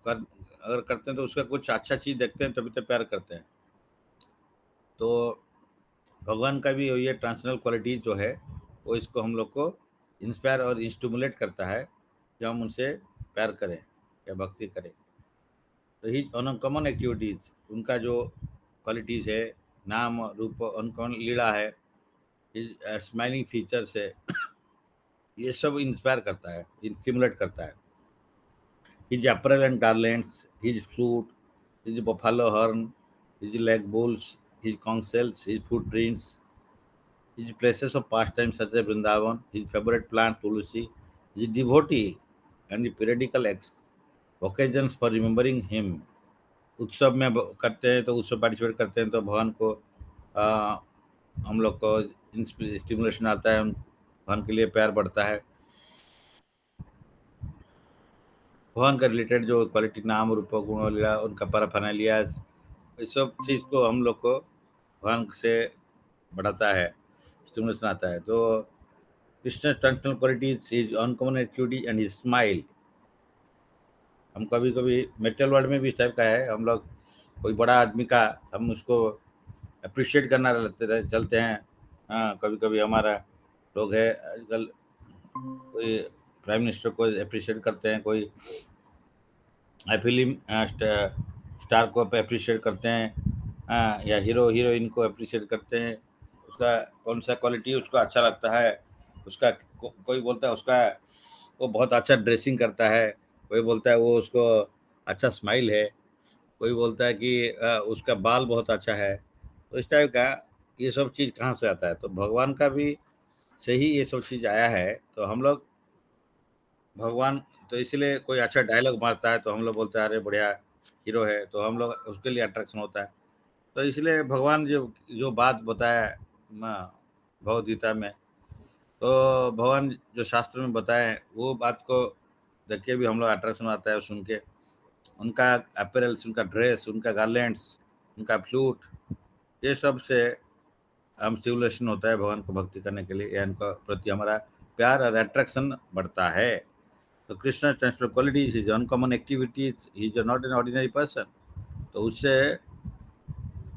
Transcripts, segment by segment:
कर अगर करते हैं तो उसका कुछ अच्छा चीज़ देखते हैं तभी तो प्यार करते हैं। तो भगवान का भी ये ट्रांसेंडेंटल क्वालिटी जो है, वो इसको हम लोग को इंस्पायर और स्टिमुलेट करता है, कि हम उनसे प्यार करें या भक्ति करें। तो ही अनकॉमन एक्टिविटीज़, उनका जो क्वालिटीज़ है, नाम, रूप, अनकॉमन लीला है, स्माइलिंग फीचर्स है, ये सब इंस्पायर करता है, स्टिमुलेट करता है। His apparel and garlands, his flute, his buffalo horn, his leg bulls, his conch shells, his footprints, his places of pastime such as Vrindavan, his favorite plant Tulsi, his devotee, and the periodical occasions for remembering him. उत्सव में करते हैं तो उत्सव participate करते हैं तो भगवान को आ, हम लोग को स्टिमुलेशन आता है, भगवान के लिए प्यार बढ़ता है। भगवान का रिलेटेड जो क्वालिटी, नाम, रूप, गुण, लीला, उनका पैराफर्नालिया, इस सब चीज़ को हम लोग को भगवान से बढ़ाता है, स्टिमुलेशन आता है। तो कृष्ण ट्रांसनल qualities is uncommon activity and is smile. हम कभी कभी मेटल वर्ल्ड में भी इस टाइप का है, हम लोग कोई बड़ा आदमी का हम उसको अप्रिशिएट करना चलते हैं। हाँ, कभी कभी हमारा लोग है आजकल, कोई प्राइम मिनिस्टर को अप्रिशिएट करते हैं, कोई फिल्म स्टार को अप्रिशिएट करते हैं, या हीरो हीरोइन को अप्रिशिएट करते हैं। उसका कौन सा क्वालिटी उसको अच्छा लगता है, उसका कोई बोलता है उसका वो बहुत अच्छा ड्रेसिंग करता है, कोई बोलता है वो उसको अच्छा स्माइल है, कोई बोलता है कि उसका बाल बहुत अच्छा है। तो इस टाइप का ये सब चीज़ कहाँ से आता है? तो भगवान का भी से ही ये सब चीज़ आया है। तो हम लोग भगवान, तो इसलिए कोई अच्छा डायलॉग मारता है तो हम लोग बोलते हैं अरे बढ़िया हीरो है, तो हम लोग उसके लिए अट्रैक्शन होता है। तो इसलिए भगवान जो जो बात बताया भगवद गीता में, तो भगवान जो शास्त्र में बताए वो बात को देख के भी हम लोग अट्रैक्शन आता है सुन के। उनका अपैरल्स, उनका ड्रेस, उनका गार्लैंड्स, उनका फ्लूट, ये सब से हम स्टिमुलेशन होता है भगवान को भक्ति करने के लिए, या इनका प्रति हमारा प्यार और अट्रैक्शन बढ़ता है। तो Krishna transfer qualities is uncommon activities, is not an ordinary person. तो उससे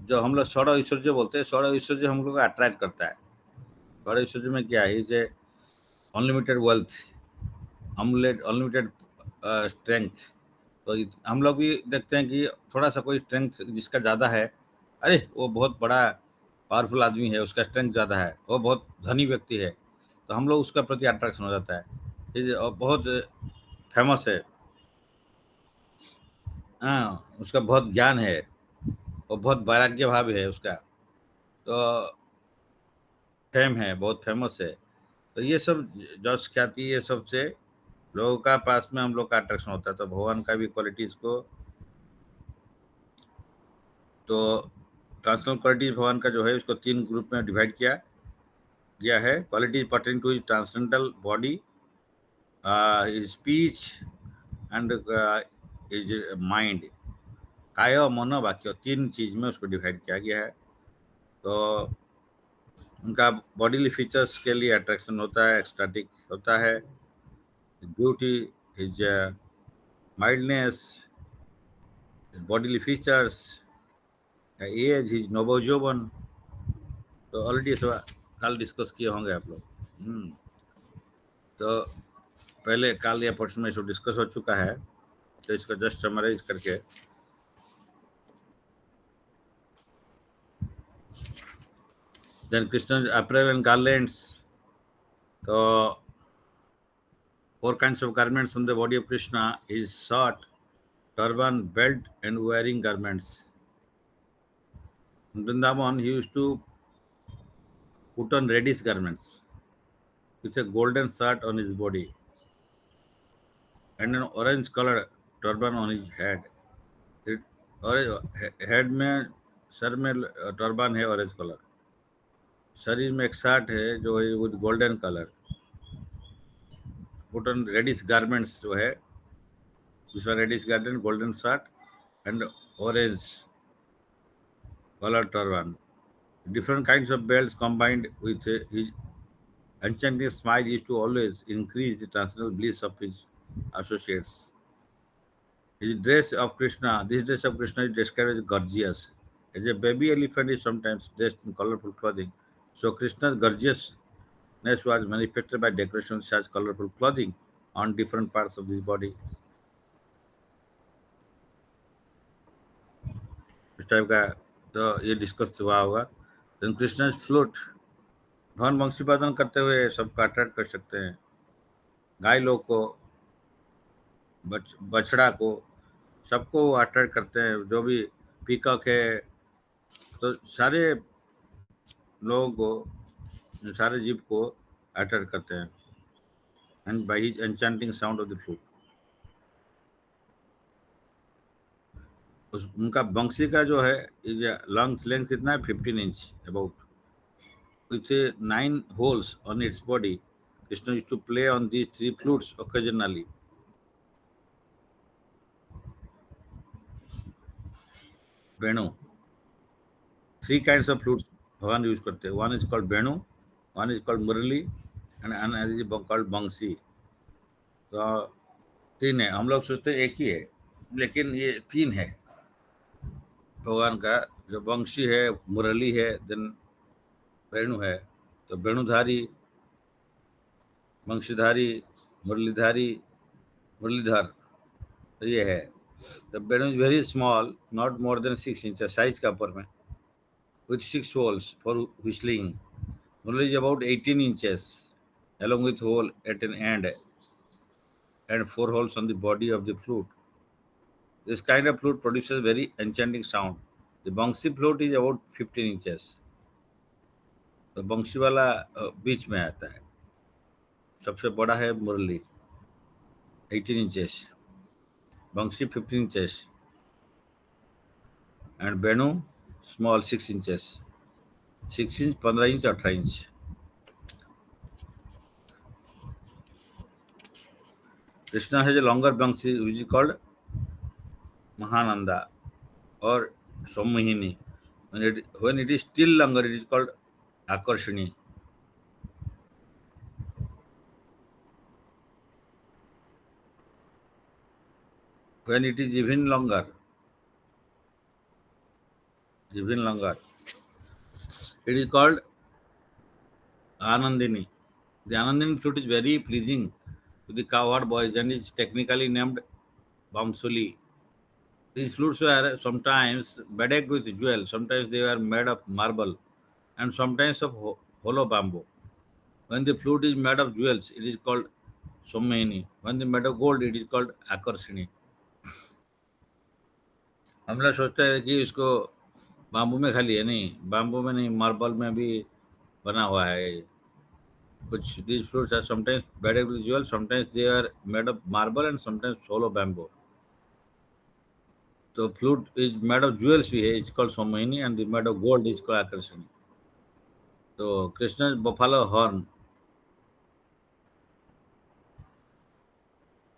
जो हम लोग षड ऐश्वर्य बोलते हैं, षड ऐश्वर्य हम लोग को अट्रैक्ट करता है। षड ऐश्वर्य में क्या है? Is unlimited wealth, unlimited strength. तो हम लोग भी देखते हैं कि थोड़ा सा कोई स्ट्रेंथ जिसका ज़्यादा है, अरे वो बहुत बड़ा पावरफुल आदमी है, उसका स्ट्रेंथ ज़्यादा है, वो बहुत धनी व्यक्ति है, तो हम लोग उसका प्रति अट्रैक्शन हो जाता है। ये बहुत फेमस है, हाँ, उसका बहुत ज्ञान है, और बहुत वैराग्य भाव है उसका, तो फेम है, बहुत फेमस है। तो ये सब जस ख्याति, ये सब से लोगों का पास में हम लोग का अट्रैक्शन होता है। तो भगवान का भी क्वालिटीज को, तो ट्रांसनल क्वालिटीज भगवान का जो है उसको 3 ग्रुप में डिवाइड किया गया है। Qualities pertaining to his transcendental body, his speech and his mind. काय, मन, वाक्य, 3 चीज में उसको डिवाइड किया गया है। तो उनका बॉडीली फीचर्स के लिए अट्रैक्शन होता है, एक्सटैटिक होता है, beauty, his mildness, bodily features, age, his नवोजोवन। तो ऑलरेडी सब कल डिस्कस किए होंगे आप लोग। तो पहले कल या पोर्शन में सब डिस्कस हो चुका है, तो इसको जस्ट समराइज करके then Krishna apparel and garlands. तो 4 kinds of garments on the body of Krishna is short, turban, belt, and wearing garments. In Vrindavan, he used to put on reddish garments with a golden shirt on his body and an orange colored turban on his head. It- head में, sir में turban है orange colour, शरीर में एक shirt है जो है with golden colour, put on reddish garments जो है, दूसरा reddish garden, golden shirt and orange colour turban. Different kinds of belts combined with his enchanting smile used to always increase the transcendental bliss of his associates. His dress of Krishna, this dress of Krishna is described as gorgeous. As a baby elephant is sometimes dressed in colorful clothing. So Krishna's gorgeousness was manifested by decorations such as colorful clothing on different parts of his body. इस type का तो ये discuss हुआ होगा. Then Krishna's flute, भगवान वंशी वादन करते हुए सबको अट्रैक्ट कर सकते हैं. गाय लोग को, बछड़ा को, सबको अट्रैक्ट करते हैं. जो भी पीकॉक है, तो सारे लोगों को, सारे जीव को अट्रैक्ट करते हैं. And by his enchanting sound of the flute. उनका बंसी का जो है लॉन्ग लेंथ कितना है, 15 inch about. With 9 holes on its body, Krishna used to play on these 3 flutes occasionally. Venu. 3 kinds of flutes Bhagavan use करते हैं. One is called Venu, one is called Murali, and another is called Bangsi. तो 3 है. हम लोग सोचते हैं एक ही है, लेकिन ये 3 है भगवान का. जो बंशी है, मुरली है, देन वेणु है. तो वेणुधारी, बंशीधारी, मुरलीधारी, मुरलीधर, तो ये है. The Venu is very small, not more than 6 inches size का ऊपर में, with 6 holes for whistling. Murali is about 18 inches, along with hole at an end and 4 holes on the body of the flute. This kind of flute produces very enchanting sound. The Bangsi flute is about 15 inches. तो बंशी वाला बीच में आता है. सबसे बड़ा है मुरली, 18 inches, Banshi 15 inches, and Venu small 6 inches. 6 inch, 15 inch, 18 inch. Krishna has a longer bangsi which is called Mahananda or Sommahini. When it is still longer, it is called Akarshani. When it is even longer, it is called Anandini. The Anandini flute is very pleasing to the cowherd boys and is technically named Bamsuli. These flutes were sometimes bedecked with jewels, sometimes they were made of marble, and sometimes of hollow bamboo. When the flute is made of jewels, it is called Sommahini. When they made of gold, it is called Akarshini. हम लोग सोचते हैं कि इसको bamboo में खाली है, नहीं, बाम्बू में नहीं, मार्बल में भी बना हुआ है कुछ. These flutes are sometimes bedecked with jewels, sometimes they are made of marble and sometimes hollow bamboo. तो flute is made of jewels भी है, it's called Sommahini, and the made of gold is called Akarshani. तो Krishna's buffalo horn,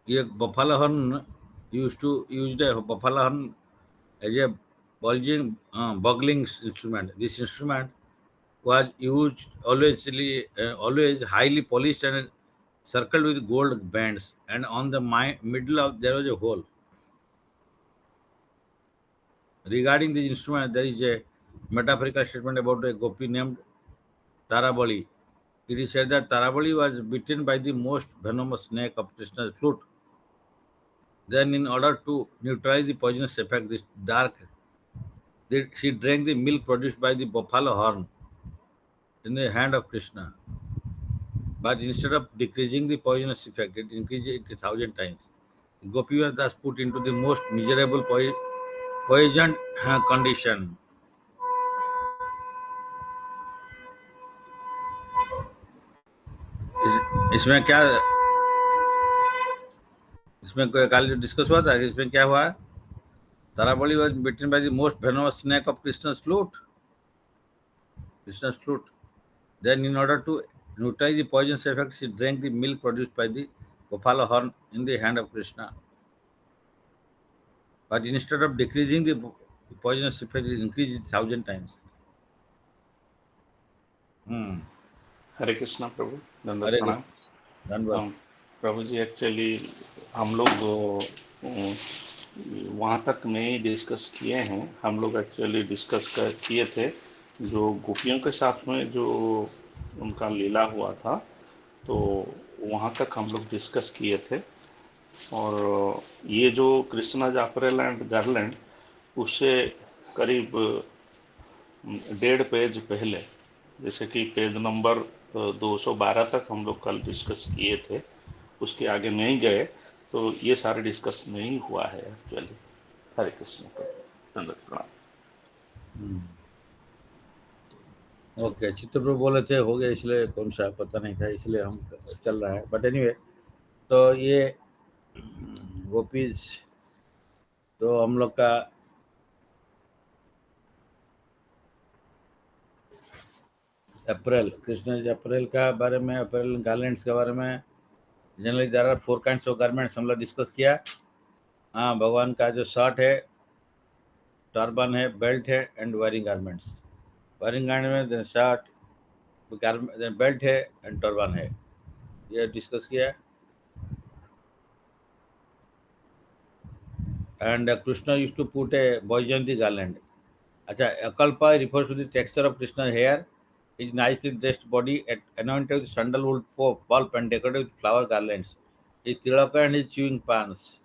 ये buffalo horn used a buffalo horn as a bugling instrument. This instrument was used always highly polished and circled with gold bands, and on the middle of there was a hole. Regarding this instrument, there is a metaphorical statement about a gopi named Tarabali. It is said that Tarabali was bitten by the most venomous snake of Krishna's flute. Then, in order to neutralize the poisonous effect, she drank the milk produced by the buffalo horn in the hand of Krishna. But instead of decreasing the poisonous effect, it increased it 1,000 times. The gopi was thus put into the most miserable poisoned condition. इसमें क्या, इसमें कल discuss हुआ था, इसमें क्या हुआ? Tarabali was bitten by the most venomous snake of Krishna's flute. Then, in order to neutralize the poisonous effect, she drank the milk produced by the buffalo horn in the hand of Krishna. But instead of decreasing the poisonous effect, it increased it 1,000 times. हरे कृष्णा प्रभु, हरे दंडवत प्रणाम. धन्यवाद प्रभु जी, actually हम लोग वहाँ तक नहीं discuss किए हैं। हम लोग एक्चुअली किए थे जो गोपियों के साथ में जो उनका लीला हुआ था, तो वहाँ तक हम लोग डिस्कस किए थे। और ये जो कृष्णाज अपेरल एंड गार्लैंड, उससे करीब 1.5 पेज पहले, जैसे कि पेज नंबर 212 तक हम लोग कल डिस्कस किए थे, उसके आगे नहीं गए, तो ये सारे डिस्कस नहीं हुआ है एक्चुअली। हरे कृष्ण दंडवत प्रणाम। ओके, चित्रप्रभु बोले थे हो गया, इसलिए कौन सा पता नहीं था, इसलिए हम चल रहा है। बट एनीवे, तो ये गोपीज तो हम लोग का अप्रैल, कृष्ण अप्रैल का बारे में, अप्रैल गार्लैंड्स के बारे में generally there are 4 kinds of garments हम लोग डिस्कस किया। हाँ, भगवान का जो शर्ट है, टर्बन है, बेल्ट है and wearing garments. Wearing garment में शर्ट, बेल्ट है एंड टर्बन है, ये डिस्कस किया। And Krishna used to put a Baijanti garland. अच्छा, अकल्पा refers to the texture of Krishna's hair, his nicely dressed body, anointed with sandalwood pulp and decorated with flower garlands, his tilaka and his chewing pans.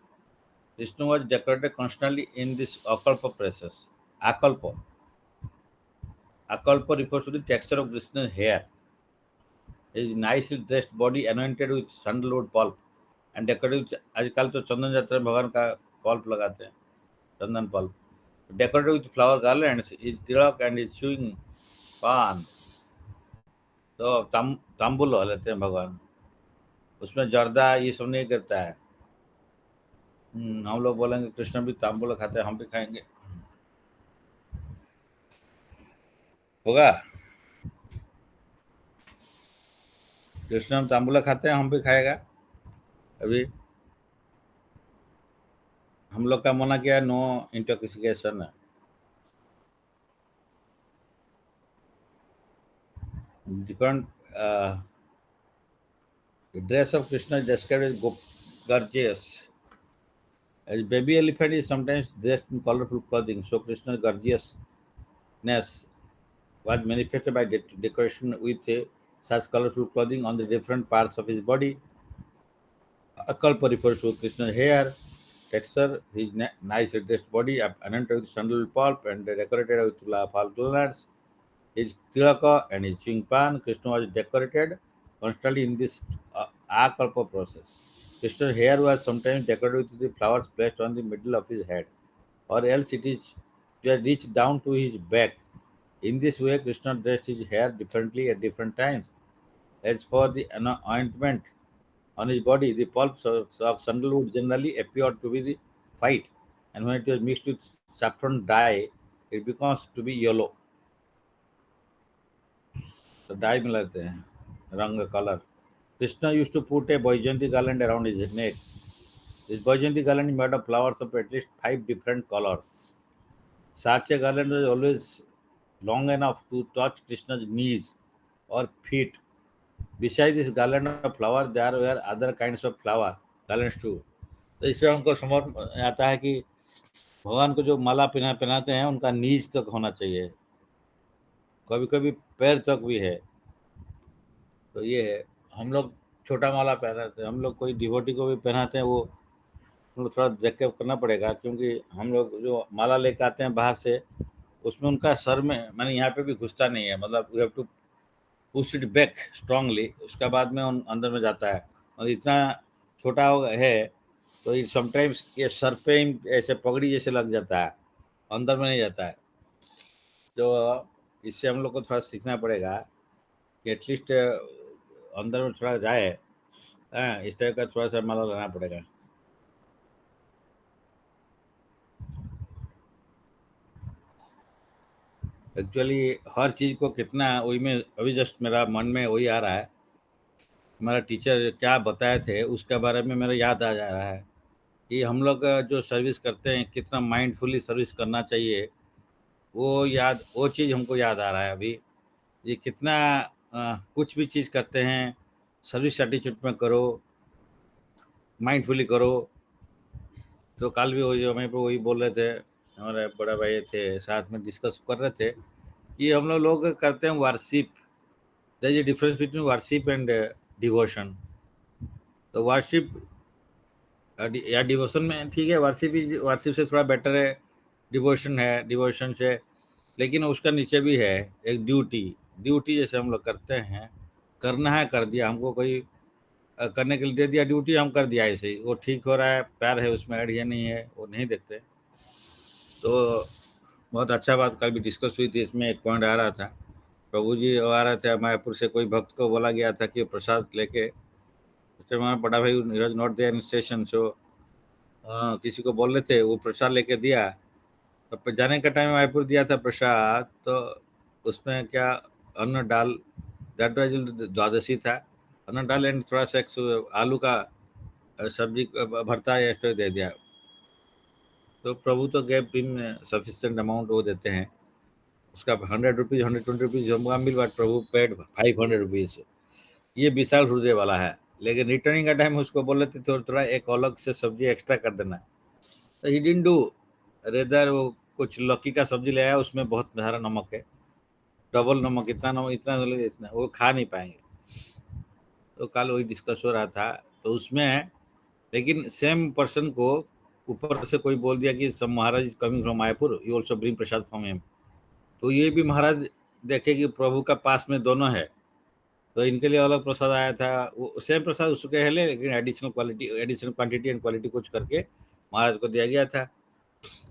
Krishna was decorated constantly in this akalpa process. Akalpa. Akalpa refers to the texture of Krishna's hair, his nicely dressed body anointed with sandalwood pulp and decorated with, आजकल तो चंदन यात्रा में भगवान का pulp लगाते हैं, चंदन pulp, decorated with flower garlands, his tilak and his chewing pan. तो तांबुल लेते हैं भगवान, उसमें जर्दा ये सब नहीं करता है। हम लोग बोलेंगे कृष्ण भी तांबुल खाते हैं, हम भी खाएंगे, होगा? कृष्ण हम तांबुल खाते हैं, हम भी खाएगा। अभी हम लोग का मना किया, नो इंटॉक्सिकेशन है। Different dress of Krishna is described as gorgeous. As baby elephant is sometimes dressed in colorful clothing, so Krishna's gorgeousness was manifested by decoration with such colorful clothing on the different parts of his body. Akalpa refers to Krishna's hair texture, his nice dressed body, anointed with sandal pulp and decorated with flower garlands, his tilaka and his chewing pan. Krishna was decorated constantly in this Akalpa process. Krishna's hair was sometimes decorated with the flowers placed on the middle of his head, or else it is reached down to his back. In this way, Krishna dressed his hair differently at different times. As for the ointment on his body, the pulps of sandalwood generally appeared to be the white, and when it was mixed with saffron dye, it becomes to be yellow. So dye मिलाते हैं, रंग color. Krishna used to put a Baijanti garland around his neck. This Baijanti garland is made of flowers of at least 5 different colors. Sakya garland was always long enough to touch Krishna's knees or feet. Besides this garland of flower, there were other kinds of flower garlands too. तो इससे हमको समझ आता है कि भगवान को जो माला पहनाते हैं उनका नीज तक होना चाहिए, कभी कभी पैर तक भी है। तो ये है, हम लोग छोटा माला पहनाते हैं, हम लोग कोई डिवोटी को भी पहनाते हैं, वो हम लोग थोड़ा देख के करना पड़ेगा, क्योंकि हम लोग जो माला लेके आते हैं बाहर से, उसमें उनका सर में मैंने यहाँ पे भी घुसता नहीं है, मतलब we have to push it back strongly, उसके बाद में अंदर में जाता है। और इतना छोटा है तो ये समटाइम्स ये सर पे ऐसे पगड़ी जैसे लग जाता है, अंदर में नहीं जाता है। तो इससे हम लोग को थोड़ा सीखना पड़ेगा कि एटलीस्ट अंदर में थोड़ा जाए। इस टाइप का थोड़ा सा माला लाना पड़ेगा। एक्चुअली हर चीज़ को कितना, वही में अभी जस्ट मेरा मन में वही आ रहा है, हमारा टीचर क्या बताए थे उसके बारे में मेरा याद आ जा रहा है कि हम लोग जो सर्विस करते हैं कितना माइंडफुली सर्विस करना चाहिए, वो चीज़ हमको याद आ रहा है अभी। ये कितना कुछ भी चीज़ करते हैं सर्विस एटीट्यूड में करो, माइंडफुली करो, तो कल भी वही हमें पे वही बोल रहे थे, हमारे बड़ा भाई थे, साथ में डिस्कस कर रहे थे कि हम लोग करते हैं worship, there is a difference between worship and devotion. तो वर्शिप या डिवोशन में ठीक है, वर्शिप से थोड़ा बेटर है, डिवोशन है डिवोशन से, लेकिन उसका नीचे भी है एक ड्यूटी। ड्यूटी जैसे हम लोग करते हैं, करना है कर दिया, हमको कोई करने के लिए दे दिया ड्यूटी, हम कर दिया ऐसे ही, वो ठीक हो रहा है, प्यार है उसमें, ऐड या नहीं है वो नहीं देखते। तो बहुत अच्छा बात कल भी डिस्कस हुई थी, इसमें एक पॉइंट आ रहा था, प्रभु जी आ रहे थे मायापुर से, कोई भक्त को बोला गया था कि प्रसाद लेके, उससे हमारा बड़ा भाई नॉट देयर इन स्टेशन, सो किसी को बोल रहे थे, वो प्रसाद लेके दिया, तो जाने का टाइम मायापुर दिया था प्रसाद, तो उसमें क्या अन्न डाल, दैट वाज द्वादशी था, अन्न डाल एंड थोड़ा सा आलू का सब्जी भरता है एक्स्ट्रा दे दिया। तो प्रभु तो गैप इन सफिशियंट अमाउंट वो देते हैं, उसका 100 रुपीज़ 120 रुपीज़ हमको मिल, बट प्रभु पेड 500 रुपीज़। ये विशाल हृदय वाला है, लेकिन रिटर्निंग का टाइम उसको बोल रहे थे थोड़ा थोड़ा एक अलग से सब्जी एक्स्ट्रा कर देना, तो ही डिडंट डू, रेदर वो कुछ लौकी का सब्जी ले आया, उसमें बहुत सारा नमक है, डबल नमक, इतना नमक, इतना वो खा नहीं पाएंगे। तो कल वही डिस्कस हो रहा था, तो उसमें लेकिन सेम पर्सन को ऊपर से कोई बोल दिया कि सब Maharaj is coming from Mayapur, you also bring prasad from him. तो ये भी महाराज देखे कि प्रभु का पास में दोनों है, तो इनके लिए अलग प्रसाद आया था, वो सेम प्रसाद उसके है, लेकिन additional quality, additional quantity and quality कुछ करके महाराज को दिया गया था।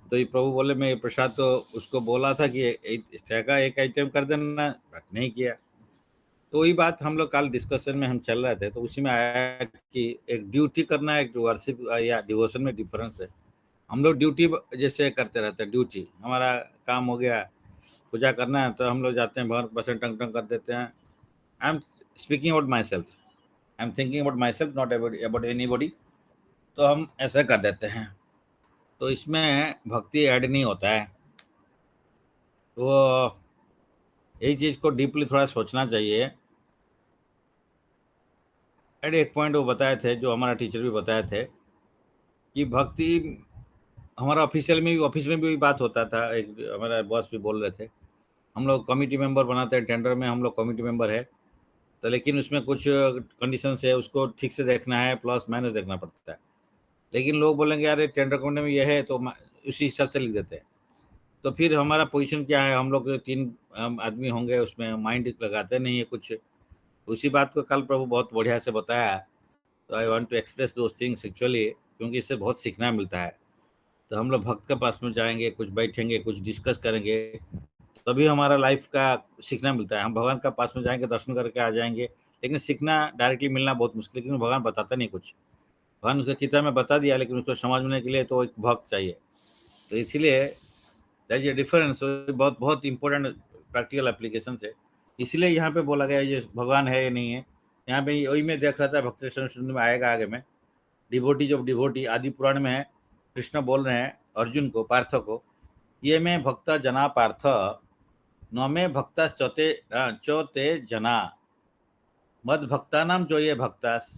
तो ये प्रभु बोले मैं ये प्रसाद तो उसको बोला था कि इस तरह का एक आइटम कर देना, बट नहीं किया। तो वही बात हम लोग कल डिस्कशन में हम चल रहे थे, तो उसी में आया कि एक ड्यूटी करना, एक वर्शिप या डिवोशन में डिफरेंस है। हम लोग ड्यूटी जैसे करते रहते हैं, ड्यूटी हमारा काम हो गया, पूजा करना है तो हम लोग जाते हैं भगवान के पास टंग टंग कर देते हैं। I am speaking about my self, I am thinking about my self, not about any body. तो हम ऐसा कर देते हैं, तो इसमें भक्ति ऐड नहीं होता है। तो यही चीज़ को डीपली थोड़ा सोचना चाहिए। एट एक पॉइंट वो बताए थे, जो हमारा टीचर भी बताए थे, कि भक्ति हमारा ऑफिशियल में भी, ऑफिस में भी बात होता था, एक हमारा बॉस भी बोल रहे थे, हम लोग कमिटी मेंबर बनाते हैं, टेंडर में हम लोग कमिटी मेंबर है, तो लेकिन उसमें कुछ कंडीशंस है, उसको ठीक से देखना है, प्लस माइनस देखना पड़ता है। लेकिन लोग बोलेंगे यार ये टेंडर कमिटी में ये है, तो उसी हिसाब से लिख देते हैं। तो फिर हमारा पोजीशन क्या है, हम लोग 3 आदमी होंगे, उसमें माइंड लगाते नहीं है कुछ। उसी बात को कल प्रभु बहुत बढ़िया से बताया, तो I want to express those things actually, क्योंकि इससे बहुत सीखना मिलता है। तो हम लोग भक्त के पास में जाएंगे, कुछ बैठेंगे, कुछ डिस्कस करेंगे, तभी हमारा लाइफ का सीखना मिलता है। हम भगवान के पास में जाएंगे, दर्शन करके आ जाएंगे, लेकिन सीखना डायरेक्टली मिलना बहुत मुश्किल है, क्योंकि भगवान बताता नहीं कुछ। भगवान उसके किताब में बता दिया, लेकिन उसको समझने के लिए तो एक भक्त चाहिए। तो इसीलिए दैट इज डिफरेंस, बहुत बहुत इंपॉर्टेंट प्रैक्टिकल एप्लीकेशन है। इसलिए यहाँ पे बोला गया ये भगवान है या नहीं है। यहाँ पे वही में देख रहा था, भक्त सुंदर में आएगा आगे में, डिवोटी जब डिवोटी आदि पुराण में है, कृष्ण बोल रहे हैं अर्जुन को, पार्थ को, ये में भक्त जना पार्थ, न में भक्ता चौते जना, मद भक्ता नाम जो ये भक्तास,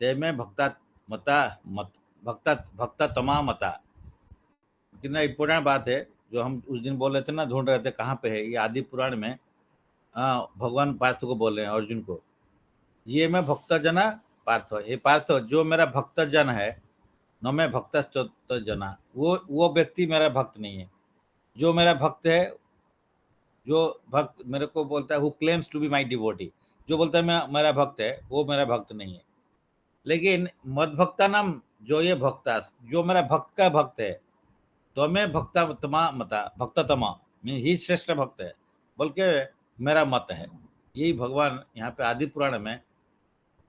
ते में भक्ता मता मत, भक्ता भक्ता तमा मता। कितना इम्पोर्टेंट बात है, जो हम उस दिन बोल रहे थे ना, ढूंढ रहे थे कहाँ पे है, ये आदि पुराण में भगवान पार्थ को बोल रहे हैं अर्जुन को, ये मैं भक्त जना पार्थ, ये पार्थ जो मेरा भक्त जन है, न मैं भक्त जना, वो व्यक्ति मेरा भक्त नहीं है। जो मेरा भक्त है, जो भक्त मेरे को बोलता है, who claims to be my devotee, जो बोलता है मैं मेरा भक्त है, वो मेरा भक्त नहीं है। लेकिन मद भक्ता नाम जो ये भक्ता, जो मेरा भक्त का भक्त है, तो मैं भक्ता तमा मता, भक्त तमा मीन ही श्रेष्ठ भक्त है, बल्कि मेरा मत है। यही भगवान यहाँ पे आदि पुराण में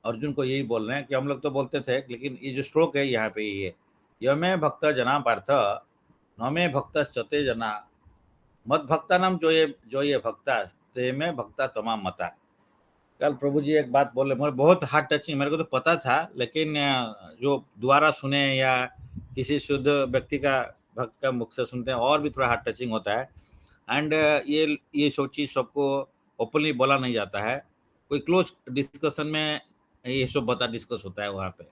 अर्जुन को यही बोल रहे हैं, कि हम लोग तो बोलते थे, लेकिन ये जो श्लोक है यहाँ पे ये, यह में भक्त जना पार्थ, न में भक्त चते जना, मत भक्ता नाम जो ये भक्ता, ते में भक्ता तमाम मता। कल प्रभु जी एक बात बोले, मुझे बहुत हार्ट टचिंग, मेरे को तो पता था, लेकिन जो दोबारा सुने या किसी शुद्ध व्यक्ति का, भक्त का मुख से सुनते हैं, और भी थोड़ा हार्ट टचिंग होता है। एंड ये सब चीज़ सबको ओपनली बोला नहीं जाता है, कोई क्लोज डिस्कशन में ये सब बता डिस्कस होता है वहाँ पे।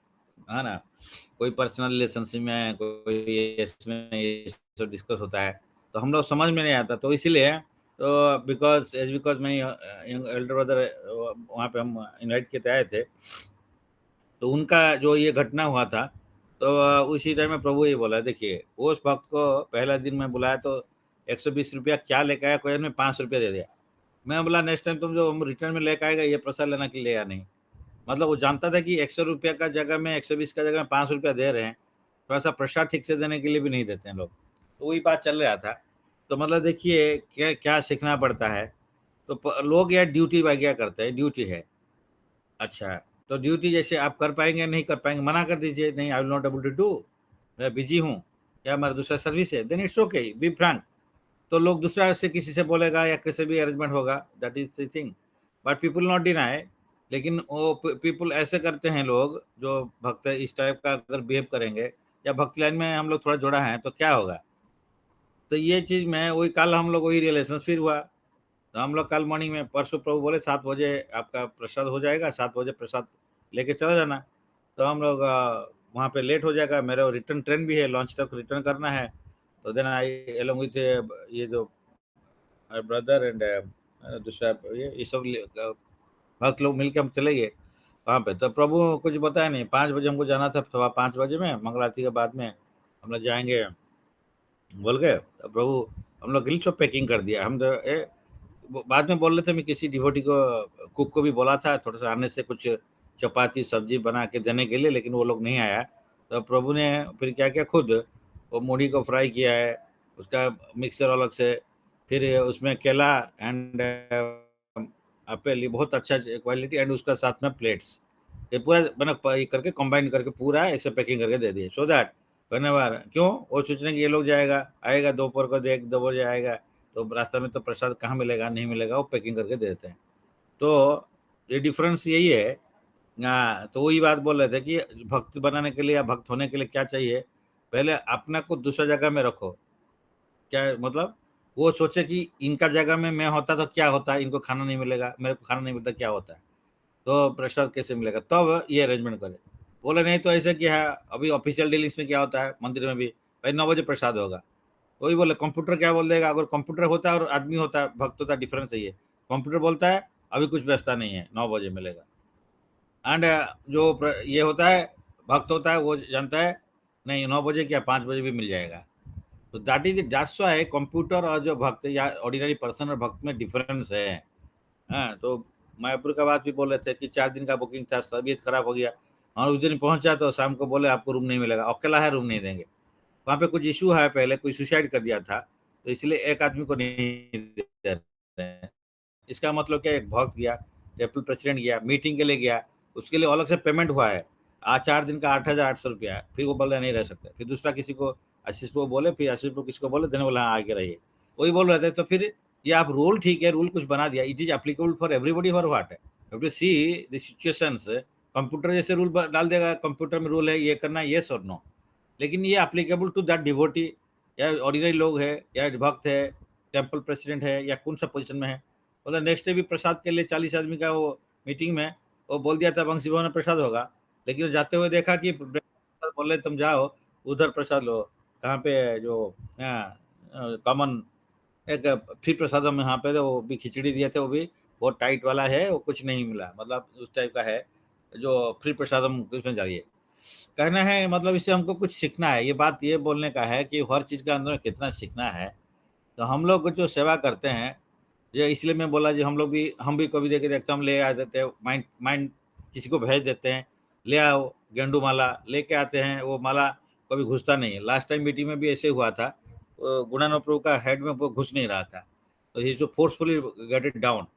है ना? कोई पर्सनल रिलेशनशिप में है, कोई इसमें ये सब डिस्कस होता है, तो हम लोग समझ में नहीं आता, तो इसीलिए तो बिकॉज़ मैं यंग एल्डर ब्रदर वहाँ पे हम इनवाइट किए थे आए थे, तो उनका जो ये घटना हुआ था, तो उसी टाइम में प्रभु ये बोला, देखिए, उस भक्त को पहला दिन मैं बुलाया तो ₹120 क्या लेके आया, कोई ने ₹5 दे दिया। मैं बोला नेक्स्ट टाइम तुम जो रिटर्न में लेके आएगा, ये प्रसाद लेने के लिए या नहीं। मतलब वो जानता था कि ₹100 का जगह में 120 का जगह में ₹5 दे रहे हैं, थोड़ा-सा प्रसाद ठीक से देने के लिए भी नहीं देते हैं लोग। तो वही बात चल रहा था। तो मतलब देखिए क्या क्या सीखना पड़ता है। तो प लोग यार ड्यूटी वगैरह करते हैं, ड्यूटी है। अच्छा, तो ड्यूटी जैसे आप कर पाएँगे, नहीं कर पाएँगे, मना कर दीजिए, नहीं I will not able to do, मैं बिज़ी हूँ या मेरा दूसरा सर्विस है, then it's okay, be frank. तो लोग दूसरा से किसी से बोलेगा या कैसे भी अरेंजमेंट होगा, that is the thing. But people not deny, लेकिन वो पीपल ऐसे करते हैं लोग, जो भक्त इस टाइप का अगर बिहेव करेंगे या भक्ति लाइन में हम लोग थोड़ा जुड़ा है, तो क्या होगा? तो ये चीज़ में वही कल हम लोग वही रियलाइज़ेशन फिर हुआ। तो हम लोग कल मॉर्निंग में परसों प्रभु बोले 7 बजे आपका प्रसाद हो जाएगा, 7 बजे प्रसाद लेके चला जाना। तो हम लोग वहाँ पे लेट हो जाएगा, मेरा रिटर्न ट्रेन भी है, लॉन्च तक रिटर्न करना है। तो देन आई अलोंग विथ ये जो ब्रदर एंड दूसरा ये सब बहुत लोग मिलके हम चले गए वहाँ पे। तो प्रभु कुछ बताया नहीं, 5 बजे हमको जाना था, सवा 5 बजे में मंगल आरती के बाद में हम लोग जाएँगे बोल गए। तो प्रभु हम लोग ग्रिल शॉप पैकिंग कर दिया। हम तो वो बाद में बोल रहे थे, मैं किसी डिवोटी को कुक को भी बोला था थोड़ा-सा आने से कुछ चपाती, सब्ज़ी बना के देने के लिए, लेकिन वो लोग नहीं आया। तो प्रभु ने फिर क्या किया खुद, वो मूढ़ी को फ्राई किया है, उसका मिक्सर अलग से, फिर उसमें केला एंड एप्पल ये बहुत अच्छा क्वालिटी एंड उसका साथ में प्लेट्स। ये पूरा मैंने ये करके कंबाइन करके पूरा एक साथ पैकिंग करके दे दिए सो दैट व्हेनेवर क्यों? वो सोच रहे हैं कि ये लोग जाएगा, आएगा दोपहर को 1-2 बजे आएगा, तो रास्ते में तो प्रसाद कहाँ मिलेगा, नहीं मिलेगा, वो पैकिंग करके दे देते हैं। तो ये डिफ़रेंस यही है। तो वही बात बोल रहे थे कि भक्त बनाने के लिए या भक्त होने के लिए क्या चाहिए? पहले अपने को दूसरा जगह में रखो। क्या मतलब? वो सोचे कि इनका जगह में मैं होता तो क्या होता? इनको खाना नहीं मिलेगा, मेरे को खाना नहीं मिलता क्या होता है? तो प्रसाद कैसे मिलेगा? तब ये अरेंजमेंट करें। बोले नहीं तो ऐसे क्या है, अभी ऑफ़िशियल डीलिंग्स में क्या होता है मंदिर में भी, भाई 9 बजे प्रसाद होगा। वही बोले कंप्यूटर क्या बोल देगा, अगर कंप्यूटर होता है और आदमी होता है, भक्त होता है, डिफरेंस यही है। कंप्यूटर बोलता है अभी कुछ व्यवस्था नहीं है, 9 बजे मिलेगा। एंड जो ये होता है, भक्त होता है, वो जानता है नहीं 9 बजे क्या 5 बजे भी मिल जाएगा। तो दैट्स व्हाई कंप्यूटर और जो भक्त या ऑर्डिनरी पर्सन और भक्त में डिफरेंस है। हाँ, तो मायापुर का बात भी बोल रहे थे कि 4 दिन का बुकिंग था, तबीयत खराब हो गया और उस दिन पहुँचा तो शाम को बोले आपको रूम नहीं मिलेगा, अकेला है रूम नहीं देंगे। वहाँ पे कुछ इश्यू है, पहले कोई सुसाइड कर दिया था, तो इसलिए एक आदमी को नहीं दे रहे हैं। इसका मतलब क्या, एक भक्त गया, टेम्पल प्रेसिडेंट गया, मीटिंग के लिए गया, उसके लिए अलग से पेमेंट हुआ है। आज 4 दिन का ₹8,800 है, फिर वो बोल रहे नहीं रह सकते। फिर दूसरा किसी को आशीष को बोले, फिर आशीष को किसी को बोले, देने बोला हाँ, आके रहिए। वही बोल रहे थे, तो फिर ये आप रूल ठीक है, रूल कुछ बना दिया, it is applicable for everybody for what? You have to see the situations. Computer जैसे रूल ब डाल देगा, कंप्यूटर में रूल है, ये करना है, येस और नो। लेकिन ये एप्लीकेबल टू दैट डिवोटी या ऑर्डिनरी लोग है या भक्त है, टेम्पल प्रेसिडेंट है या कौन सा पोजीशन में है। मतलब नेक्स्ट डे भी प्रसाद के लिए 40 आदमी का वो मीटिंग में वो बोल दिया था बंसी भवन में प्रसाद होगा, लेकिन वो जाते हुए देखा कि बोले तुम जाओ उधर प्रसाद लो, कहाँ पे जो कॉमन एक फ्री प्रसाद हम यहाँ पे, तो वो भी खिचड़ी दिए थे, वो भी बहुत टाइट वाला है, वो कुछ नहीं मिला, मतलब उस टाइप का है जो फ्री प्रसादम उसमें जाइए। कहना है मतलब इससे हमको कुछ सीखना है, ये बात ये बोलने का है कि हर चीज़ का अंदर में कितना सीखना है। तो हम लोग जो सेवा करते हैं, ये इसलिए मैं बोला जी हम भी कभी देखे देखते हम ले आ देते हैं, माइंड माइंड किसी को भेज देते हैं, ले आओ गेंडू माला लेके आते हैं, वो माला कभी घुसता नहीं है। लास्ट टाइम मीटिंग में भी ऐसे हुआ था, गुणानंद प्रभु का हेड में वो घुस नहीं रहा था, तो ही जो फोर्सफुली गेट इट डाउन।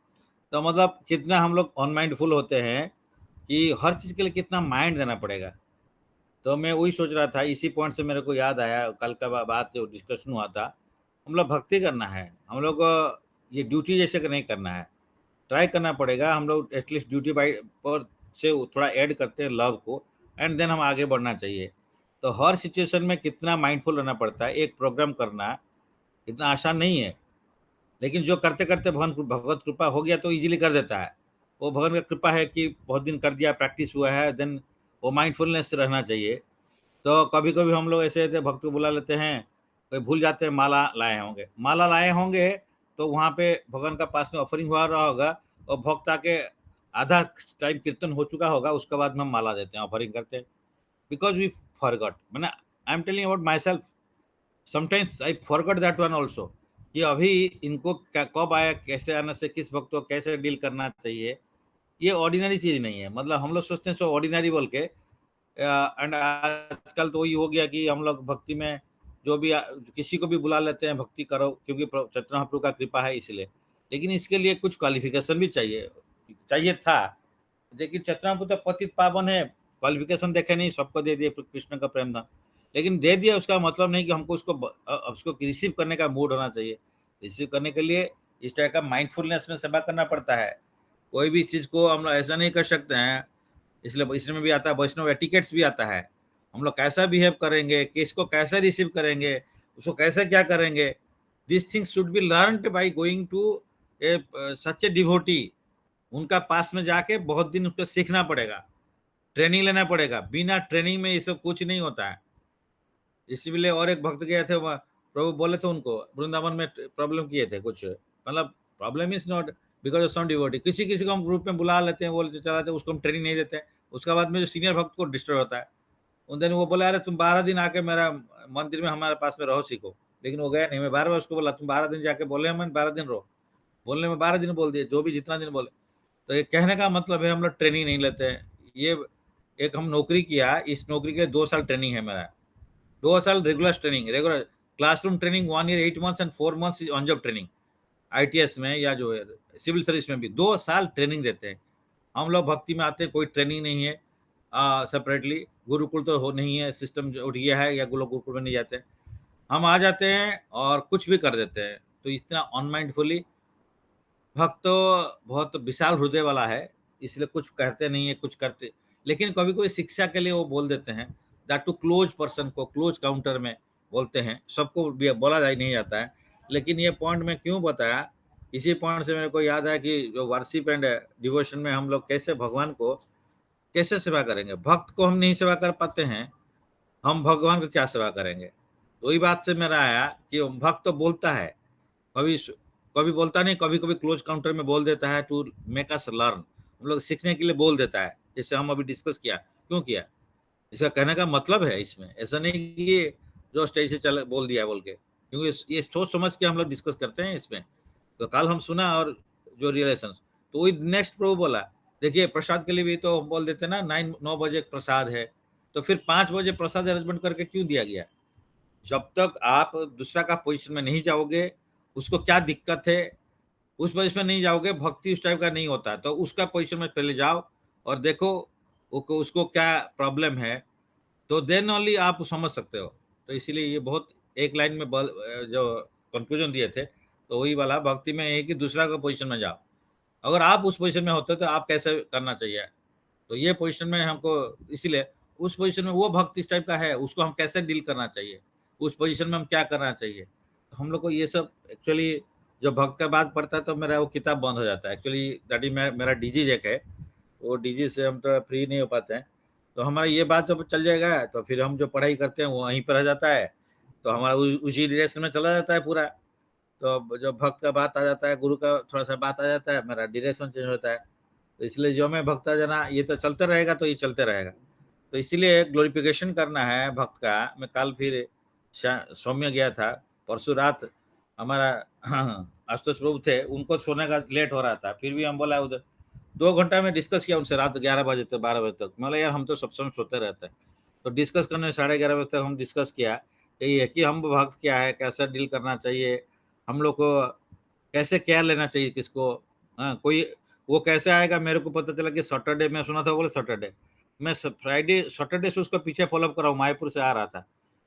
तो मतलब कितना हम लोग अनमाइंडफुल होते हैं कि हर चीज़ के लिए कितना माइंड देना पड़ेगा। तो मैं वही सोच रहा था, इसी पॉइंट से मेरे को याद आया, कल का बात जो डिस्कशन हुआ था, हम लोग भक्ति करना है, हम लोग को ये ड्यूटी जैसे कि नहीं करना है, ट्राई करना पड़ेगा, हम लोग एटलीस्ट ड्यूटी बाई पर से थोड़ा ऐड करते हैं लव को, एंड देन हम आगे बढ़ना चाहिए। तो हर सिचुएशन में कितना माइंडफुल रहना पड़ता है, एक प्रोग्राम करना इतना आसान नहीं है, लेकिन जो करते-करते भगवत कृपा हो गया तो ईज़िली कर देता है। वो भगवान का कृपा है कि बहुत दिन कर दिया, प्रैक्टिस हुआ है, देन वो माइंडफुलनेस से रहना चाहिए। तो कभी-कभी हम लोग ऐसे ऐसे भक्त को बुला लेते हैं, कोई भूल जाते हैं माला लाए होंगे। माला लाए होंगे तो वहाँ पे भगवान का पास में ऑफरिंग हुआ रहा होगा और भक्त आके आधा टाइम कीर्तन हो चुका होगा, उसके बाद में हम माला देते हैं, ऑफरिंग करते हैं। बिकॉज़ वी फॉरगॉट, माने I am telling about my self, sometimes I forgot that one also, कि अभी इनको क्या कब आया, कैसे आने से किस भक्त को कैसे डील करना चाहिए, ये ऑर्डिनरी चीज़ नहीं है। मतलब हम लोग सोचते हैं सो ऑर्डिनरी बोल के, एंड आजकल तो वही हो गया कि हम लोग भक्ति में जो भी किसी को भी बुला लेते हैं भक्ति करो, क्योंकि चैतन्य महाप्रभु का कृपा है इसलिए। लेकिन इसके लिए कुछ क्वालिफिकेशन भी चाहिए, चाहिए था। लेकिन चैतन्य महाप्रभु तो पतित पावन है, क्वालिफिकेशन देखे नहीं, सबको दे दिए कृष्ण का प्रेम था। लेकिन दे दिया उसका मतलब नहीं कि हमको उसको रिसीव करने का मूड होना चाहिए। रिसीव करने के लिए इस तरह का माइंडफुलनेस में सेवा करना पड़ता है। कोई भी चीज़ को हम लोग ऐसा नहीं कर सकते हैं, इसलिए इसमें भी आता है वैष्णव एटिकेट्स भी आता है। हम लोग कैसा बिहेव करेंगे, किसको कैसे रिसीव करेंगे, उसको कैसे क्या करेंगे, this things should be learned by going to a such a devotee. उनका पास में जाके बहुत दिन उसको सीखना पड़ेगा, ट्रेनिंग लेना पड़ेगा। बिना ट्रेनिंग में ये सब कुछ नहीं होता है। इसीलिए और एक भक्त गए थे, वहाँ प्रभु बोले थे उनको वृंदावन में प्रॉब्लम किए थे कुछ, मतलब problem is not because of some devotee. किसी किसी को हम ग्रुप में बुला लेते हैं, बोलते चलाते हैं, उसको हम ट्रेनिंग नहीं देते हैं। उसके बाद में जो सीनियर भक्त को डिस्टर्ब होता है, उन दिन वो बोला अरे तुम 12 दिन आके मेरा मंदिर में हमारे पास में रहो, सीखो। लेकिन वो गया नहीं। मैं बार बार उसको बोला तुम 12 दिन जाके बोले, हम 12 दिन रहो, बोलने में 12 दिन बोल दिए, जो भी जितना दिन बोले। तो ये कहने का मतलब है हम लोग ट्रेनिंग नहीं लेते हैं। ये एक हम नौकरी किया, इस नौकरी के लिए 2 साल ट्रेनिंग है मेरा, 2 साल regular training, regular classroom training 1 year 8 months and 4 months on job training. ITS में या जो है सिविल सर्विस में भी 2 साल ट्रेनिंग देते हैं। हम लोग भक्ति में आते हैं, कोई ट्रेनिंग नहीं है सेपरेटली। गुरुकुल तो हो नहीं है, सिस्टम उठ गया है, या लोग गुरुकुल में नहीं जाते हैं। हम आ जाते हैं और कुछ भी कर देते हैं। तो इतना अनमाइंडफुली भक्त तो बहुत विशाल हृदय वाला है, इसलिए कुछ कहते नहीं है, कुछ करते। लेकिन कभी-कभी शिक्षा के लिए वो बोल देते हैं, दैट टू क्लोज़ पर्सन को, क्लोज़ काउंटर में बोलते हैं, सबको भी बोला जा नहीं जाता है। लेकिन ये पॉइंट मैं क्यों बताया, इसी पॉइंट से मेरे को याद आया कि जो वर्शिप एंड डिवोशन में हम लोग कैसे भगवान को कैसे सेवा करेंगे? भक्त को हम नहीं सेवा कर पाते हैं, हम भगवान को क्या सेवा करेंगे? तो वही बात से मेरा आया कि भक्त तो बोलता है, कभी कभी बोलता नहीं, कभी-कभी क्लोज़ काउंटर में बोल देता है टू मेक अस लर्न। हम लोग सीखने के लिए बोल देता है, जैसे हम अभी डिस्कस किया। क्यों किया? इसका कहने का मतलब है इसमें, ऐसा नहीं कि ये जस्ट ऐसे चल बोल दिया बोल के, क्योंकि ये सोच समझ के हम लोग डिस्कस करते हैं इसमें। तो कल हम सुना और जो रियलाइजेशन, तो वही नेक्स्ट प्रभु बोला, देखिए प्रसाद के लिए भी तो हम बोल देते हैं ना 9 बजे प्रसाद है, तो फिर 5 बजे प्रसाद अरेंजमेंट करके क्यों दिया गया? जब तक आप दूसरा का पोजीशन में नहीं जाओगे, उसको क्या दिक्कत है, उस पोजीशन में नहीं जाओगे, भक्ति उस टाइप का नहीं होता है। तो उसका पोजीशन में पहले जाओ और देखो वो उसको क्या प्रॉब्लम है, तो देन ओनली आप समझ सकते हो। तो इसीलिए ये बहुत एक लाइन में जो कन्क्लूजन दिए थे, तो वही वाला भक्ति में है कि दूसरा का पोजीशन में जाओ। अगर आप उस पोजीशन में होते तो आप कैसे करना चाहिए? तो ये पोजीशन में हमको, इसीलिए उस पोजीशन में वो भक्त इस टाइप का है, उसको हम कैसे डील करना चाहिए? उस पोजीशन में हम क्या करना चाहिए? तो हम लोग को ये सब एक्चुअली जब भक्त का बात पड़ता है तो मेरा वो किताब बंद हो जाता है। एक्चुअली दैट इज़ मेरा डीजी जैक है, वो डीजी से हम तो फ्री नहीं हो पाते हैं। तो हमारा ये बात जब चल जाएगा तो फिर हम जो पढ़ाई करते हैं वो वहीं पर रह जाता है, तो हमारा उसी डायरेक्शन में चला जाता है पूरा। तो अब जब भक्त का बात आ जाता है, गुरु का थोड़ा-सा बात आ जाता है, मेरा डायरेक्शन चेंज होता है। तो इसलिए जो मैं भक्ता जना ये तो चलते रहेगा, तो ये चलते रहेगा। तो इसीलिए ग्लोरिफिकेशन करना है भक्त का। मैं कल फिर सौम्य गया था, परसों रात हमारा आशुतोष प्रभु थे, उनको सोने का लेट हो रहा था, फिर भी हम बोला उधर 2 घंटा में डिस्कस किया उनसे, रात 11 बजे तक 12 बजे तक। मैं बोला यार हम तो सब समय सोते रहते हैं। तो डिस्कस करने 11:30 बजे तक हम डिस्कस किया, यही है कि हम भक्त क्या है, कैसा डील करना चाहिए, हम लोग को कैसे केयर लेना चाहिए किसको। कोई वो कैसे आएगा, मेरे को पता चला कि सैटरडे में सुना था, बोले सैटरडे, मैं फ्राइडे सैटरडे से उसको पीछे फॉलो कर रहा हूँ, मायापुर से आ रहा था।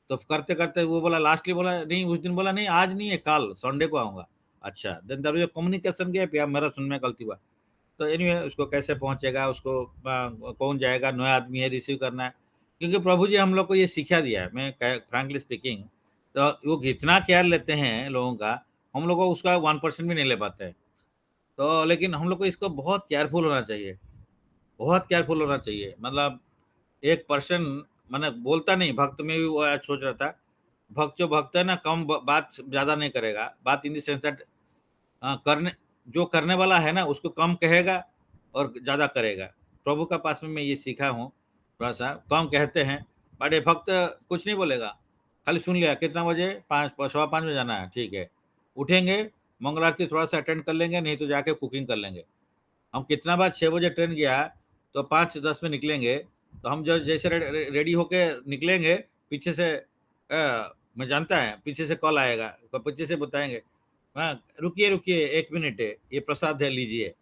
तो करते-करते वो बोला, लास्टली बोला नहीं, उस दिन बोला नहीं आज नहीं है, कल संडे को आऊँगा। अच्छा, then there was a communication gap, या मेरा सुनने में गलती हुआ। तो एनीवे उसको कैसे पहुँचेगा, उसको कौन जाएगा, नया आदमी है, रिसीव करना है। क्योंकि प्रभु जी हम लोग को ये सिखा दिया है, मैं फ्रैंकली स्पीकिंग, तो वो इतना केयर लेते हैं लोगों का, हम लोग को उसका 1% भी नहीं ले पाते हैं। तो लेकिन हम लोग को इसको बहुत केयरफुल होना चाहिए, बहुत केयरफुल होना चाहिए। मतलब एक पर्सन माने बोलता नहीं, भक्त में भी वो आज सोच रहा था, भक्त जो भक्त है ना कम बात ज्यादा नहीं करेगा, बात इन द सेंस दैट करने जो करने वाला है ना उसको कम कहेगा और ज्यादा करेगा। प्रभु का पास में मैं ये सीखा हूँ, थोड़ा सा कम कहते हैं, बट ये भक्त कुछ नहीं बोलेगा, खाली सुन लिया कितना बजे, 5 सवा 5 में जाना है, ठीक है, उठेंगे, मंगल आरती थोड़ा सा अटेंड कर लेंगे, नहीं तो जाके कुकिंग कर लेंगे। हम कितना बार 6 बजे ट्रेन गया तो 5:10 में निकलेंगे, तो हम जो जैसे रेडी होके निकलेंगे, पीछे से मैं जानता है पीछे से कॉल आएगा, तो पीछे से बताएंगे, हाँ रुकिए रुकिए 1 मिनट है, ये प्रसाद है लीजिए।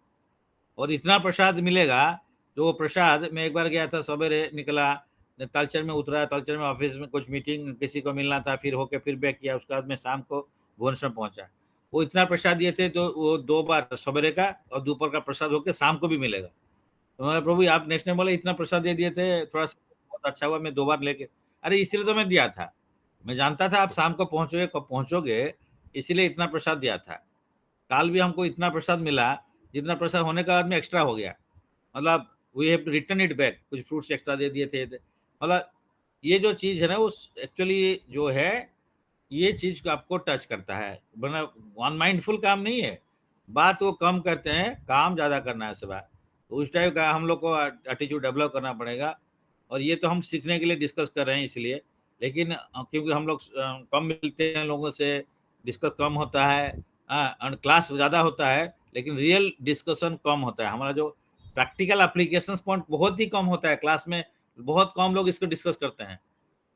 और इतना प्रसाद मिलेगा, जो वो प्रसाद मैं एक बार गया था, सवेरे निकला, तालचेर में उतरा, तालचेर में ऑफिस में कुछ मीटिंग किसी को मिलना था, फिर होके फिर बैक किया, उसके बाद मैं शाम को भुवनेश्वर पहुंचा। वो इतना प्रसाद दिए थे, तो वो 2 बार सवेरे का और दोपहर का प्रसाद होके शाम को भी मिलेगा। तो मैंने, प्रभु आप नेक्स्ट टाइम बोले इतना प्रसाद दे दिए थे, थोड़ा सा बहुत अच्छा हुआ, मैं 2 बार लेके, अरे इसलिए तो मैं दिया था, मैं जानता था आप शाम को पहुंचोगे, कब पहुंचोगे, इसलिए इतना प्रसाद दिया था। काल भी हमको इतना प्रसाद मिला, जितना प्रसाद होने के बाद में एक्स्ट्रा हो गया, मतलब we have to return it back, कुछ फ्रूट्स एक्स्ट्रा दे दिए थे, मतलब ये जो चीज है ना, उस एक्चुअली जो है, ये चीज आपको टच करता है, वरना अनमाइंडफुल काम नहीं है, बात वो कम करते हैं, काम ज्यादा करना है सेवा, तो उस टाइप का हम लोग को एटीट्यूड डेवलप करना पड़ेगा। और ये तो हम सीखने के लिए डिस्कस कर रहे हैं इसलिए, लेकिन क्योंकि हम लोग कम मिलते हैं लोगों से, डिस्कस कम होता है, क्लास ज़्यादा होता है, लेकिन रियल डिस्कशन कम होता है, हमारा जो प्रैक्टिकल एप्लीकेशन पॉइंट बहुत ही कम होता है क्लास में, बहुत कम लोग इसको डिस्कस करते हैं,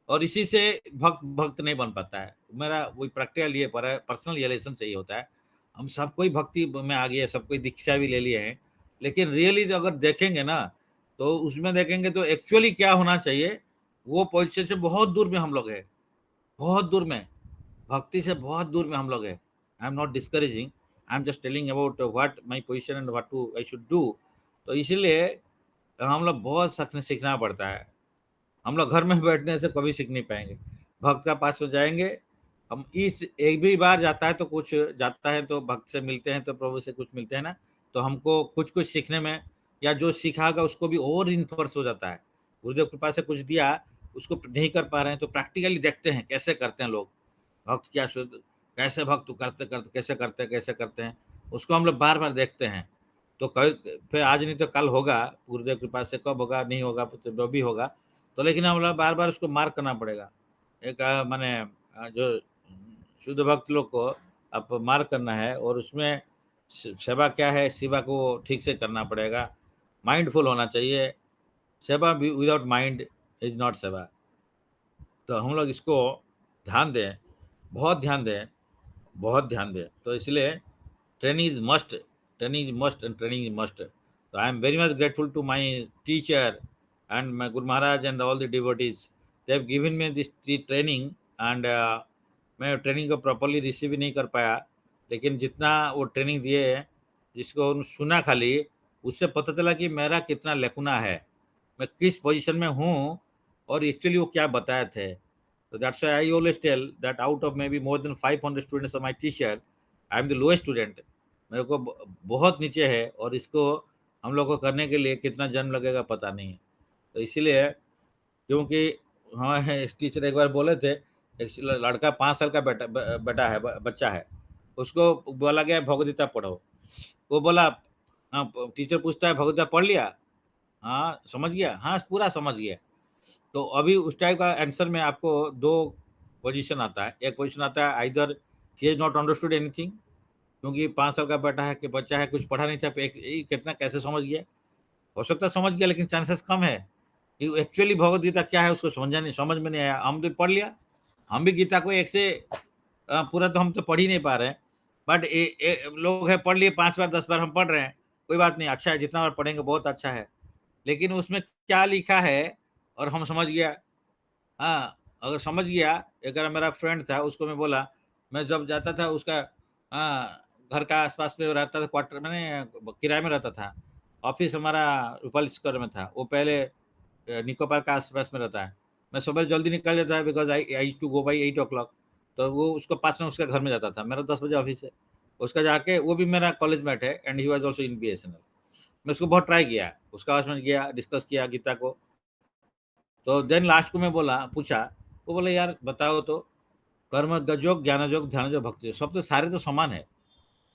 और इसी से भक्त भक्त नहीं बन पाता है। मेरा वही प्रैक्टिकल ये पर्सनल रियलाइजेशन से ही होता है, हम सब कोई भक्ति में आ गए, सब कोई दीक्षा भी ले लिए हैं, लेकिन रियली अगर देखेंगे ना, तो उसमें देखेंगे तो एक्चुअली क्या होना चाहिए, वो पोजिशन से बहुत दूर में हम लोग है, बहुत दूर में, भक्ति से बहुत दूर में हम लोग है। I am not discouraging, I am just telling about what my position and what to I should do. तो इसीलिए हम लोग बहुत सीखना पड़ता है, हम लोग घर में बैठने से कभी सीख नहीं पाएंगे, भक्त का पास में जाएंगे, हम इस एक भी बार जाता है तो कुछ जाता है, तो भक्त से मिलते हैं, तो प्रभु से कुछ मिलते हैं ना, तो हमको कुछ कुछ सीखने में, या जो सीखागा उसको भी और इन्फोर्स हो जाता है, गुरुदेव कृपा से कुछ दिया, उसको नहीं कर पा रहे हैं तो प्रैक्टिकली देखते हैं कैसे करते हैं लोग, भक्त क्या शुद्ध, कैसे भक्त करते करते कैसे करते हैं, उसको हम लोग बार बार देखते हैं। तो कल फिर आज नहीं तो कल होगा, गुरुदेव कृपा से कब होगा नहीं होगा तो जो भी होगा, तो लेकिन हम लोग बार बार उसको मार्क करना पड़ेगा, एक माने जो शुद्ध भक्त लोग को आप मार्क करना है, और उसमें सेवा क्या है, सेवा को ठीक से करना पड़ेगा, माइंडफुल होना चाहिए, सेवा विदाउट माइंड इज नॉट सेवा। तो हम लोग इसको ध्यान दें, बहुत ध्यान दें, बहुत ध्यान दें, तो इसलिए training is must, training is must and training is must. So I am very much grateful to my teacher and my Guru Maharaj and all the devotees, they have given me this training, and मैं training को properly receive नहीं कर पाया, लेकिन जितना वो training दिए, जिसको सुना खाली, उससे पता चला कि मेरा कितना लेकुना है, मैं किस पोजीशन में हूँ, और एक्चुअली वो क्या बताए थे। तो that's why I always tell that out of maybe more than 500 students of my teacher, I am the lowest student, मेरे को बहुत नीचे है, और इसको हम लोग को करने के लिए कितना जन्म लगेगा पता नहीं है। तो इसीलिए, क्योंकि हाँ है, टीचर एक बार बोले थे, एक लड़का 5 साल का बेटा है, बच्चा है, उसको बोला गया भगवदगीता पढ़ो, वो बोला, हाँ, टीचर पूछता है भगवदगीता पढ़ लिया, हाँ समझ गया, हाँ पूरा समझ गया। तो अभी उस टाइप का आंसर में आपको दो पोजीशन आता है, एक पोजीशन आता है either he has not understood anything, क्योंकि 5 साल का बेटा है कि बच्चा है, कुछ पढ़ा नहीं था, कितना कैसे समझ गया, हो सकता है समझ गया, लेकिन चांसेस कम है कि एक्चुअली भगवत गीता क्या है उसको समझा नहीं, समझ में नहीं आया। हम तो पढ़ लिया, हम भी गीता को एक से पूरा तो हम तो पढ़ ही नहीं पा रहे हैं, बट लोग है पढ़ लिए 5 बार 10 बार हम पढ़ रहे हैं, कोई बात नहीं, अच्छा है, जितना बार पढ़ेंगे बहुत अच्छा है, लेकिन उसमें क्या लिखा है और हम समझ गया, हाँ, अगर समझ गया, एक बार मेरा फ्रेंड था, उसको मैं बोला, मैं जब जाता था उसका, घर का आस-पास में रहता था, क्वार्टर मैंने किराए में रहता था। ऑफ़िस हमारा रूपल स्क्वायर में था। वो पहले निको पार्क के आस-पास में रहता है। मैं सुबह जल्दी निकल जाता है, because I I used to go by 8 o'clock, तो वो उसके पास में उसके घर में जाता था। मेरा 10 बजे ऑफ़िस है। उसका जाके, वो भी मेरा कॉलेजमेट है and he was also in BSNL. मैं उसको बहुत ट्राई किया, उसके पास में गया, डिस्कस किया गीता को, तो देन लास्ट को मैं पूछा, वो बोला यार बताओ तो, कर्म योग, ज्ञान योग, ध्यान योग, भक्ति योग, सब तो सारे तो समान है।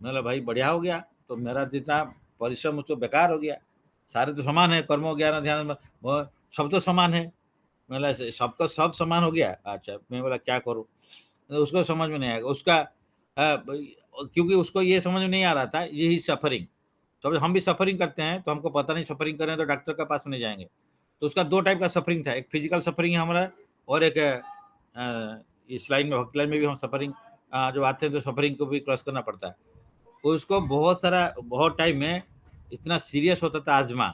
मैं बोला भाई बढ़िया हो गया, तो मेरा जितना परिश्रम तो बेकार हो गया, सारे तो समान है, कर्म ज्ञान ध्यान वो सब तो समान है। मैं बोला सबका सब समान हो गया, अच्छा। मैं बोला क्या करूँ, तो उसको समझ में नहीं आएगा उसका, क्योंकि उसको ये समझ में नहीं आ रहा था यही सफरिंग। तो हम भी सफरिंग करते हैं, तो हमको पता नहीं सफरिंग करें तो डॉक्टर के पास में नहीं जाएंगे। तो उसका दो टाइप का सफरिंग था, एक फिजिकल सफरिंग है हमारा, और एक इस लाइन में, भक्ति लाइन में भी हम सफरिंग जो आते हैं तो सफरिंग को भी क्रॉस करना पड़ता है। तो उसको बहुत सारा, बहुत टाइम में इतना सीरियस होता था आजमा,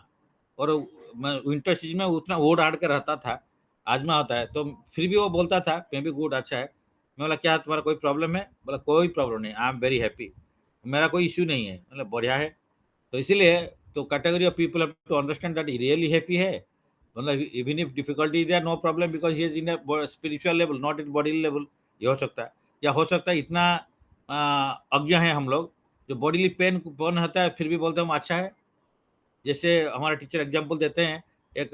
और विंटर सीजन में उतना ओढ़ आड़ कर रहता था, आजमा होता है, तो फिर भी वो बोलता था मैं भी गुड, अच्छा है। मैं बोला क्या तुम्हारा कोई प्रॉब्लम है, बोला कोई प्रॉब्लम नहीं, आई एम वेरी हैप्पी, मेरा कोई इश्यू नहीं है। मतलब बढ़िया है। तो इसीलिए तो category of people have to understand that he really happy है, मतलब even if difficulty there no problem, because he is in spiritual level, not in body level. ये हो सकता है, या हो सकता है इतना अज्ञ है हम लोग, जो बॉडीली पेन पेन होता है फिर भी बोलते हैं हम अच्छा है। जैसे हमारे टीचर एग्जांपल देते हैं, एक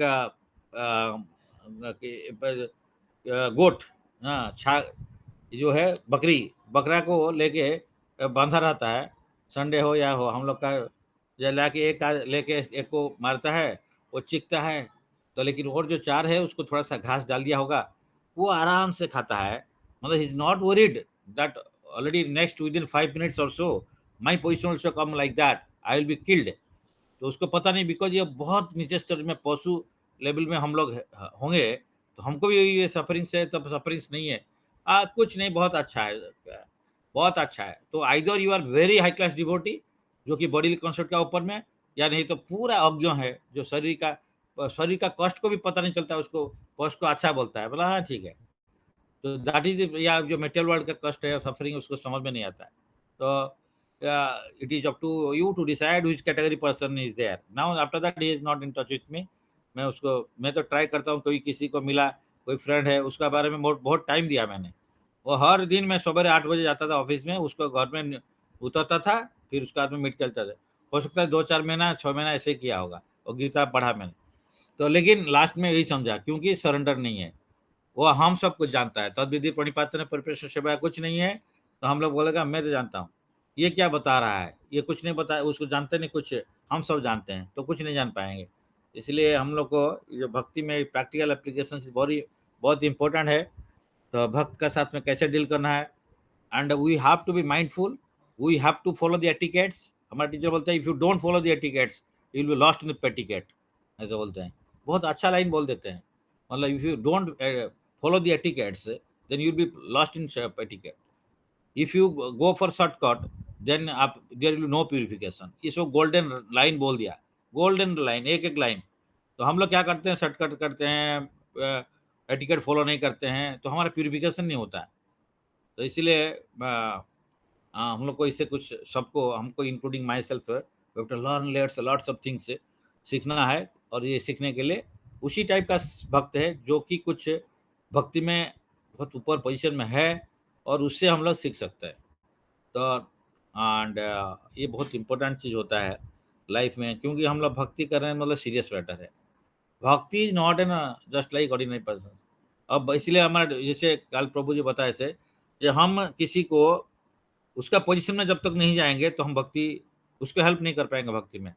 गोट, हाँ छा जो है बकरी, बकरा को लेके बांधा रहता है, संडे हो या हो, हम लोग का या लाके लेके एक को मारता है, वो चीखता है, तो लेकिन और जो चार है उसको थोड़ा सा घास डाल दिया होगा, वो आराम से खाता है। मतलब he is not worried that already next within 5 minutes और so my position also come like that, I will be killed. तो उसको पता नहीं, बिकॉज ये बहुत नीचे स्तर में पशु लेवल में हम लोग होंगे, तो हमको भी ये सफरिंग्स है, तब सफरिंग्स नहीं है। कुछ नहीं, बहुत अच्छा है, बहुत अच्छा है। तो either you are very high class devotee, जो कि बॉडी कॉन्सेप्ट का ऊपर में, या नहीं तो पूरा अज्ञ है, जो शरीर का कष्ट को भी पता नहीं चलता, उसको कष्ट को अच्छा बोलता है, बोला हाँ ठीक है। तो दैट इज, या जो मेटेरियल वर्ल्ड का कष्ट है, सफरिंग, उसको समझ में नहीं आता है। तो it is up to you to decide which category person is there. Now after that he is not in touch with me. मैं तो ट्राई करता हूँ, कोई किसी को मिला, कोई फ्रेंड है, उसका बारे में बहुत बहुत टाइम दिया मैंने। वो हर दिन मैं सवेरे 8 बजे जाता था ऑफिस में, उसको घर में उतरता था, फिर उसके बाद में मीट करता था। हो सकता है 2-4 महीना 6 महीना ऐसे किया होगा, और गीता पढ़ा मैंने। तो लेकिन लास्ट में यही समझा, क्योंकि सरेंडर नहीं है, वो हम सब कुछ जानता है, तद विधि प्रणिपात परिप्रेक्ष्य सेवा कुछ नहीं है। तो हम लोग बोलेगा मैं तो जानता हूँ, ये क्या बता रहा है, ये कुछ नहीं बता, उसको जानते नहीं कुछ, हम सब जानते हैं, तो कुछ नहीं जान पाएंगे। इसलिए हम लोग को जो भक्ति में प्रैक्टिकल एप्लीकेशन बहुत बहुत इंपॉर्टेंट है। तो भक्त का साथ में कैसे डील करना है, and we have to be mindful, we have to follow the etiquettes. हमारे टीचर बोलते हैं if you don't follow the etiquettes you will be lost in the petiquette, ऐसा बोलते हैं। बहुत अच्छा लाइन बोल देते हैं, मतलब if you don't follow the etiquettes, then you'll be lost in etiquette. If you go for shortcut, then आप there will be no purification। इसको गोल्डन लाइन बोल दिया, गोल्डन लाइन, एक एक लाइन। तो हम लोग क्या करते हैं, शॉर्टकट करते हैं, एटिकेट फॉलो नहीं करते हैं, तो हमारा प्यूरिफिकेशन नहीं होता है। तो इसीलिए हम लोग को इससे कुछ, सबको, हमको including my self, learn let's lots of things सीखना है। और ये सीखने के लिए उसी टाइप का भक्त है जो कि कुछ भक्ति में बहुत ऊपर पोजीशन में है, और उससे हम लोग सीख सकते हैं। तो एंड ये बहुत इम्पोर्टेंट चीज़ होता है लाइफ में, क्योंकि हम लोग भक्ति कर रहे हैं, मतलब सीरियस मैटर है। भक्ति is not an just like ordinary person. अब इसलिए हमारा, जैसे कल प्रभु जी बताए थे, कि हम किसी को उसका पोजीशन में जब तक नहीं जाएंगे तो हम भक्ति, उसको हेल्प नहीं कर पाएंगे भक्ति में।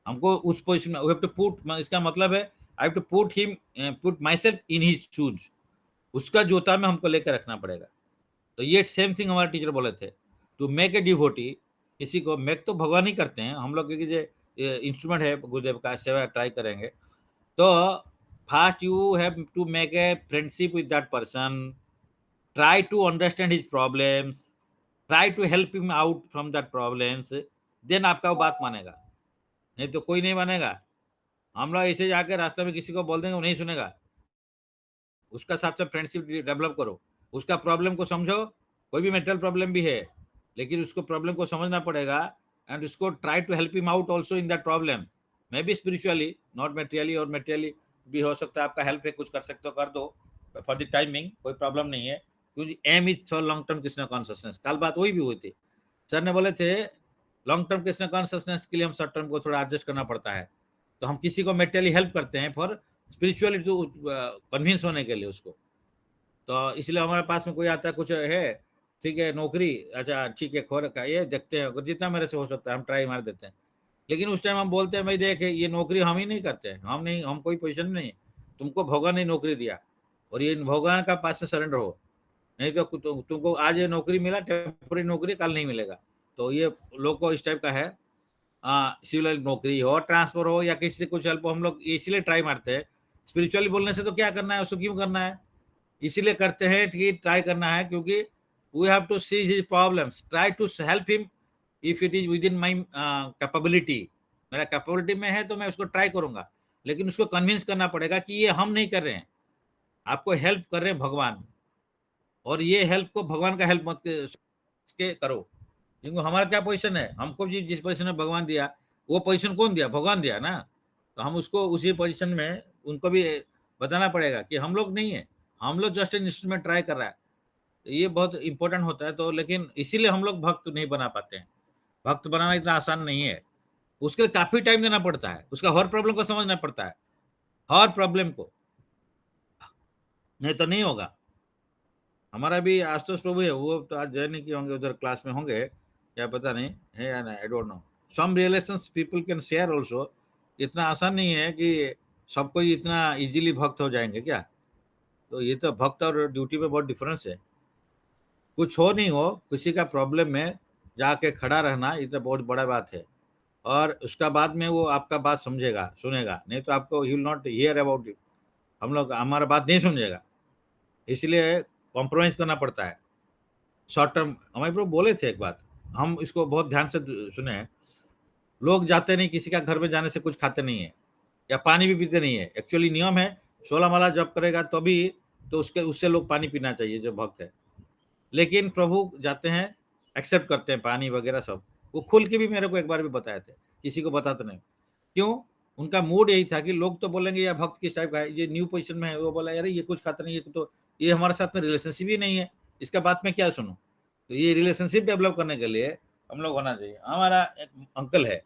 हमको उस पोजीशन में वी हैव टू पुट, इसका मतलब है I have to put him, put myself in his shoes, उसका जूता में हमको लेकर रखना पड़ेगा। तो ये सेम थिंग हमारे टीचर बोले थे, टू मेक ए डिवोटी, किसी को मेक तो भगवान ही करते हैं, हम लोग के जो इंस्ट्रूमेंट है गुरुदेव का, सेवा ट्राई करेंगे। तो first you have to make a friendship with that person, try to understand his problems, try to help him out from that problems, then आपका वो बात मानेगा, नहीं तो कोई नहीं मानेगा। हम लोग ऐसे जाके रास्ते में किसी को बोल देंगे, वो नहीं सुनेगा। उसका साथ में फ्रेंडशिप डेवलप करो, उसका प्रॉब्लम को समझो, कोई भी मेंटल प्रॉब्लम भी है, लेकिन उसको प्रॉब्लम को समझना पड़ेगा, एंड उसको try to help him out also in that problem, maybe spiritually not materially, और मेटेरियली भी हो सकता है आपका हेल्प है, कुछ कर सकते हो कर दो फॉर द टाइमिंग, कोई प्रॉब्लम नहीं है, क्योंकि aim is for long term Krishna consciousness. कल बात वही भी हुई थी, सर ने बोले थे लॉन्ग टर्म कृष्ण कॉन्शियसनेस के लिए हम शॉर्ट टर्म को थोड़ा एडजस्ट करना पड़ता है। तो हम किसी को मेटेरियली हेल्प करते हैं फॉर स्पिरिचुअली तो कन्विंस होने के लिए उसको। तो इसलिए हमारे पास में कोई आता है, कुछ है, ठीक है, नौकरी, अच्छा ठीक है, खो रखा है, ये देखते हैं, अगर जितना मेरे से हो सकता है हम ट्राई मार देते हैं। लेकिन उस टाइम हम बोलते हैं, भाई देख ये नौकरी हम ही नहीं करते हैं, हम नहीं, हम कोई पोजीशन में नहीं है, तुमको भगवान ने नौकरी दिया और ये भगवान का पास से सरेंडर हो, नहीं तो तुमको आज ये नौकरी मिला, टेम्पोररी नौकरी, कल नहीं मिलेगा। तो ये लोग को इस टाइप का है। सिविल नौकरी हो, ट्रांसफर हो, या किसी से कुछ हेल्प हो, हम लोग इसलिए ट्राई मारते हैं। स्पिरिचुअली बोलने से तो क्या करना है, उसको क्यों करना है, इसीलिए करते हैं कि ट्राई करना है, क्योंकि we have to see his problems, try to help him if it is within my capability. मेरा कैपेबिलिटी में है तो मैं उसको ट्राई करूंगा, लेकिन उसको कन्विंस करना पड़ेगा कि ये हम नहीं कर रहे हैं, आपको हेल्प कर रहे हैं भगवान, और ये हेल्प को भगवान का हेल्प मत के करो। क्योंकि हमारा क्या पोजीशन है, हमको जिस पोजीशन में भगवान दिया, वो पोजीशन कौन दिया, भगवान दिया ना। तो हम उसको उसी पोजीशन में उनको भी बताना पड़ेगा कि हम लोग नहीं है, हम लोग जस्ट एन इंस्ट्रूमेंट ट्राई कर रहा है। तो ये बहुत इंपॉर्टेंट होता है। तो लेकिन इसीलिए हम लोग भक्त नहीं बना पाते हैं। भक्त बनाना इतना आसान नहीं है, उसके लिए काफी टाइम देना पड़ता है, उसका हर प्रॉब्लम को समझना पड़ता है, हर प्रॉब्लम को, नहीं तो नहीं होगा। हमारा भी आशुतोष प्रभु है, वो तो आज जॉइन नहीं किए होंगे, उधर क्लास में होंगे, क्या पता नहीं है या नहीं, I don't know. Some realisations people can share also. इतना आसान नहीं है कि सब कोई इतना इजीली भक्त हो जाएंगे क्या। तो ये तो भक्त और ड्यूटी में बहुत डिफरेंस है। कुछ हो नहीं हो, किसी का प्रॉब्लम में जाके खड़ा रहना, ये तो बहुत बड़ा बात है। और उसका बाद में वो आपका बात समझेगा, सुनेगा, नहीं तो आपको he will not here about it. हम लोग हमारा बात नहीं सुनेगा, इसलिए कॉम्प्रोमाइज करना पड़ता है। शॉर्ट टर्म हमारे प्रभु बोले थे एक बात, हम इसको बहुत ध्यान से सुने हैं। लोग जाते नहीं, किसी का घर में जाने से कुछ खाते नहीं है, या पानी भी पीते नहीं है। एक्चुअली नियम है, 16 माला जप करेगा तभी तो उसके उससे लोग पानी पीना चाहिए जो भक्त है। लेकिन प्रभु जाते हैं, एक्सेप्ट करते हैं पानी वगैरह सब। वो खुल के भी मेरे को एक बार भी बताए थे, किसी को बताते नहीं। क्यों? उनका मूड यही था कि लोग तो बोलेंगे यार भक्त किस टाइप का है, ये न्यू पोजीशन में है। वो बोला यार ये कुछ खाता नहीं, ये तो ये हमारे साथ में रिलेशनशिप ही नहीं है, इसका बात मैं क्या सुनूं। तो ये रिलेशनशिप डेवलप करने के लिए हम लोग होना चाहिए। हमारा एक अंकल है,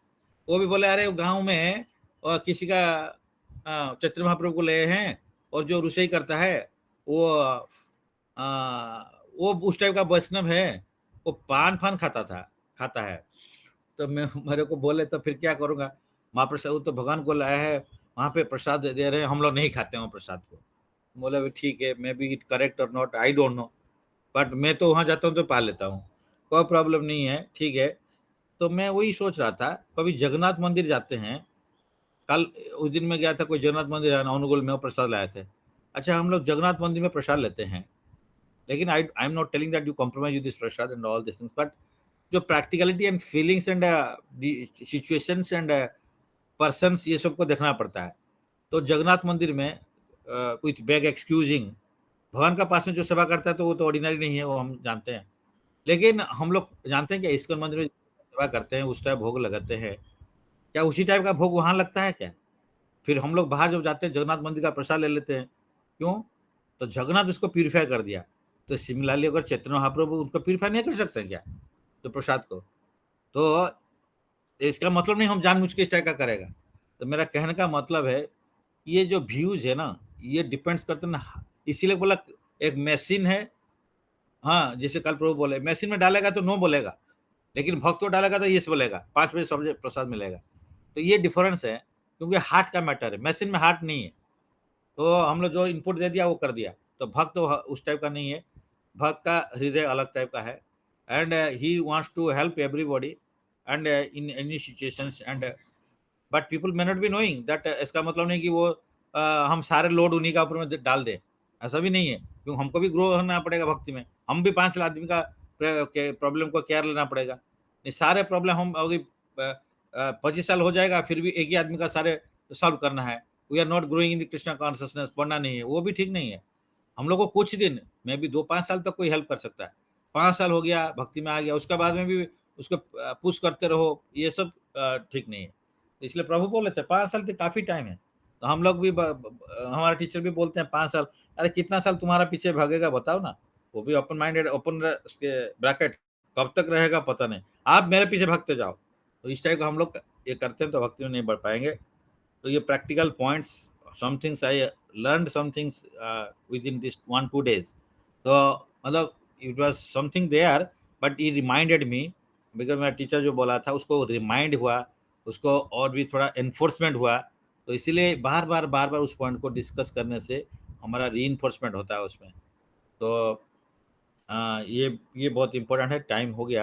वो भी बोले अरे गाँव में है और किसी का चैत्र महाप्रभु को ले हैं, और जो रुसई करता है वो वो उस टाइप का वैष्णव है, वो पान फान खाता है। तो मैं मेरे को बोले तो फिर क्या करूंगा, महाप्रसाद तो भगवान को लाया है, वहां पे प्रसाद दे रहे हैं, हम लोग नहीं खाते हैं वो प्रसाद को। बोला भी ठीक है, मे बी इट करेक्ट और not, I don't no, but मैं तो वहां जाता हूँ तो पा लेता हूँ, कोई प्रॉब्लम नहीं है, ठीक है। तो मैं वही सोच रहा था, कभी जगन्नाथ मंदिर जाते हैं। कल उस दिन में गया था, कोई जगन्नाथ मंदिर है अनुगुल में, वो प्रसाद लाए थे। अच्छा, हम लोग जगन्नाथ मंदिर में प्रसाद लेते हैं, लेकिन I am not telling that you compromise with this prasad and all this things, but जो practicality and feelings and situations and persons, ये सबको देखना पड़ता है। तो जगन्नाथ मंदिर में विथ बैग एक्सक्यूजिंग, भगवान का पास में जो सेवा करता है तो वो तो ऑर्डिनरी नहीं है, वो हम जानते हैं। लेकिन हम लोग जानते हैं कि इस्कॉन मंदिर में सेवा करते हैं, उस टाइप भोग लगाते हैं, क्या उसी टाइप का भोग वहां लगता है क्या? फिर हम लोग बाहर जब जाते हैं जगन्नाथ मंदिर का प्रसाद ले लेते हैं, क्यों? तो जगन्नाथ उसको प्यूरिफाई कर दिया। तो सिमिलरली अगर चैतन्य महाप्रभु उनको प्यूरिफाई नहीं कर सकते क्या, तो प्रसाद को? तो इसका मतलब नहीं हम जानबूझ के इस टाइप का करेगा। तो मेरा कहने का मतलब है, ये जो व्यूज है ना, ये डिपेंड्स करते हैं ना, इसीलिए बोला एक मशीन है। हाँ, जैसे कल प्रभु बोले मशीन में डालेगा तो नो बोलेगा, लेकिन भक्त को डालेगा तो यस बोलेगा, 5 बजे सब प्रसाद मिलेगा। तो ये डिफरेंस है, क्योंकि हार्ट का मैटर है, मशीन में हार्ट नहीं है। तो हम लोग जो इनपुट दे दिया वो कर दिया। तो भक्त तो उस टाइप का नहीं है, भक्त का हृदय अलग टाइप का है, and he wants to help everybody and in any situations and, but people may not be knowing that. इसका मतलब नहीं कि वो हम सारे लोड उन्हीं का ऊपर में डाल दें, ऐसा भी नहीं है, क्योंकि हमको भी ग्रो होना पड़ेगा भक्ति में। हम भी 5 आदमी का प्रॉब्लम को केयर लेना पड़ेगा। नहीं सारे प्रॉब्लम हम अभी 25 साल हो जाएगा, फिर भी एक ही आदमी का सारे सॉल्व करना है। We are not growing in the Krishna consciousness, पढ़ना नहीं है, वो भी ठीक नहीं है। हम लोग को कुछ दिन में भी 2-5 साल तक कोई हेल्प कर सकता है। 5 साल हो गया भक्ति में आ गया, उसके बाद में भी उसको पुश करते रहो, ये सब ठीक नहीं है। इसलिए प्रभु बोले थे 5 साल तो काफी टाइम है। तो हम लोग भी हमारे टीचर भी बोलते हैं 5 साल। अरे कितना साल तुम्हारा पीछे भागेगा बताओ ना। वो भी ओपन माइंडेड, ओपन ब्रैकेट, कब तक रहेगा पता नहीं, आप मेरे पीछे भागते जाओ। तो इस टाइप का हम लोग ये करते हैं तो भक्ति में नहीं बढ़ पाएंगे। तो ये practical points some things I learned some things within this 1-2 days. तो मतलब it was something there, but it reminded me, because मेरा टीचर जो बोला था उसको रिमाइंड हुआ, उसको और भी थोड़ा एनफोर्समेंट हुआ। तो इसीलिए बार-बार उस पॉइंट को डिस्कस करने से हमारा रीइंफोर्समेंट होता है उसमें। तो ये बहुत इम्पोर्टेंट है। टाइम हो गया।